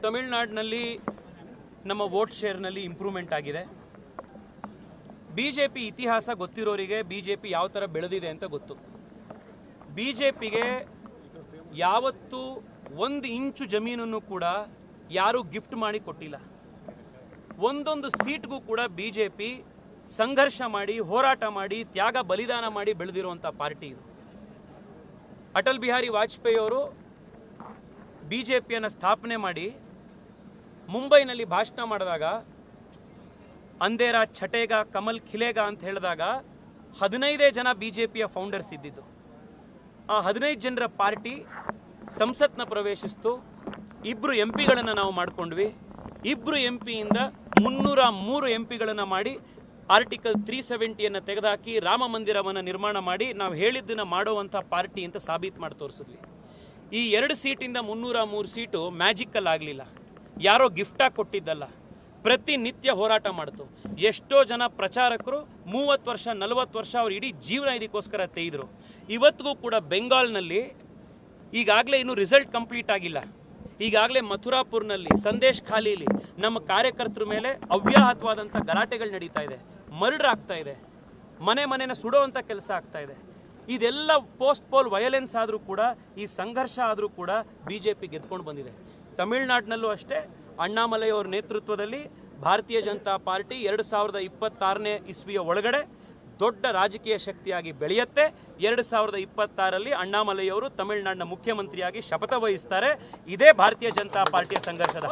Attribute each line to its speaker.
Speaker 1: ತಮಿಳುನಾಡಿನಲ್ಲಿ ನಮ್ಮ vote ಶೇರ್ನಲ್ಲಿ improvement ಆಗಿದೆ. ಬಿಜೆಪಿ ಇತಿಹಾಸ ಗೊತ್ತಿರೋರಿಗೆ ಬಿಜೆಪಿ ಯಾವ ಥರ ಬೆಳೆದಿದೆ ಅಂತ ಗೊತ್ತು. ಬಿಜೆಪಿಗೆ ಯಾವತ್ತೂ 1 ಇಂಚು ಜಮೀನನ್ನು ಕೂಡ ಯಾರೂ ಗಿಫ್ಟ್ ಮಾಡಿ ಕೊಟ್ಟಿಲ್ಲ. ಒಂದೊಂದು ಸೀಟ್ಗೂ ಕೂಡ ಬಿಜೆಪಿ ಸಂಘರ್ಷ ಮಾಡಿ, ಹೋರಾಟ ಮಾಡಿ, ತ್ಯಾಗ ಬಲಿದಾನ ಮಾಡಿ ಬೆಳೆದಿರುವಂಥ ಪಾರ್ಟಿ ಇದು. ಅಟಲ್ ಬಿಹಾರಿ ವಾಜಪೇಯಿ ಅವರು ಬಿಜೆಪಿಯನ್ನು ಸ್ಥಾಪನೆ ಮಾಡಿ ಮುಂಬೈನಲ್ಲಿ ಭಾಷಣ ಮಾಡಿದಾಗ ಅಂಧೇರಾ ಛಟೇಗ ಕಮಲ್ ಖಿಲೇಗ ಅಂತ ಹೇಳಿದಾಗ 15 ಜನ ಬಿಜೆಪಿಯ ಫೌಂಡರ್ಸ್ ಇದ್ದಿದ್ದು. ಆ 15 ಜನರ ಪಾರ್ಟಿ ಸಂಸತ್ನ ಪ್ರವೇಶಿಸ್ತು. 2 MP ಗಳನ್ನು ನಾವು ಮಾಡಿಕೊಂಡ್ವಿ. 2 MP ಯಿಂದ 303 MP ಮಾಡಿ ಆರ್ಟಿಕಲ್ 370 ತೆಗೆದುಹಾಕಿ ರಾಮ ಮಂದಿರವನ್ನು ನಿರ್ಮಾಣ ಮಾಡಿ ನಾವು ಹೇಳಿದ್ದನ್ನು ಮಾಡುವಂಥ ಪಾರ್ಟಿ ಅಂತ ಸಾಬೀತು ಮಾಡಿ ತೋರಿಸಿದ್ವಿ. ಈ 2 ಸೀಟಿಂದ 303 ಸೀಟು ಮ್ಯಾಜಿಕಲ್ ಆಗಲಿಲ್ಲ, ಯಾರೋ ಗಿಫ್ಟಾಗಿ ಕೊಟ್ಟಿದ್ದಲ್ಲ, ಪ್ರತಿನಿತ್ಯ ಹೋರಾಟ ಮಾಡ್ತು. ಎಷ್ಟೋ ಜನ ಪ್ರಚಾರಕರು 30 ವರ್ಷ 40 ವರ್ಷ ಅವ್ರು ಇಡೀ ಜೀವನ ಇದಕ್ಕೋಸ್ಕರ ತೆಗೆದ್ರು. ಇವತ್ತಿಗೂ ಕೂಡ ಬೆಂಗಾಲ್ನಲ್ಲಿ ಈಗಾಗಲೇ ಇನ್ನೂ ರಿಸಲ್ಟ್ ಕಂಪ್ಲೀಟ್ ಆಗಿಲ್ಲ. ಈಗಾಗಲೇ ಮಥುರಾಪುರ್ನಲ್ಲಿ, ಸಂದೇಶ್ ಖಾಲಿಲಿ ನಮ್ಮ ಕಾರ್ಯಕರ್ತರ ಮೇಲೆ ಅವ್ಯಾಹತವಾದಂಥ ಗಲಾಟೆಗಳು ನಡೀತಾ ಇದೆ, ಮರ್ಡರ್ ಆಗ್ತಾ ಇದೆ, ಮನೆನ ಸುಡುವಂಥ ಕೆಲಸ ಆಗ್ತಾ ಇದೆ. ಇದೆಲ್ಲ ಪೋಸ್ಟ್ ಪೋಲ್ ವಯಲೆನ್ಸ್ ಆದರೂ ಕೂಡ, ಈ ಸಂಘರ್ಷ ಆದರೂ ಕೂಡ ಬಿಜೆಪಿ ಗೆದ್ಕೊಂಡು ಬಂದಿದೆ. ತಮಿಳುನಾಡಿನಲ್ಲೂ ಅಷ್ಟೇ ಅಣ್ಣಾಮಲೈ ಅವರ ನೇತೃತ್ವದಲ್ಲಿ ಭಾರತೀಯ ಜನತಾ ಪಾರ್ಟಿ 2026ನೇ ಇಸ್ವಿಯ ಒಳಗಡೆ ದೊಡ್ಡ ರಾಜಕೀಯ ಶಕ್ತಿಯಾಗಿ ಬೆಳೆಯುತ್ತೆ. 2026ರಲ್ಲಿ ಅಣ್ಣಾಮಲೈ ಅವರು ತಮಿಳುನಾಡಿನ ಮುಖ್ಯಮಂತ್ರಿಯಾಗಿ ಶಪಥ ವಹಿಸ್ತಾರೆ. ಇದೇ ಭಾರತೀಯ ಜನತಾ ಪಾರ್ಟಿಯ ಸಂಘರ್ಷದ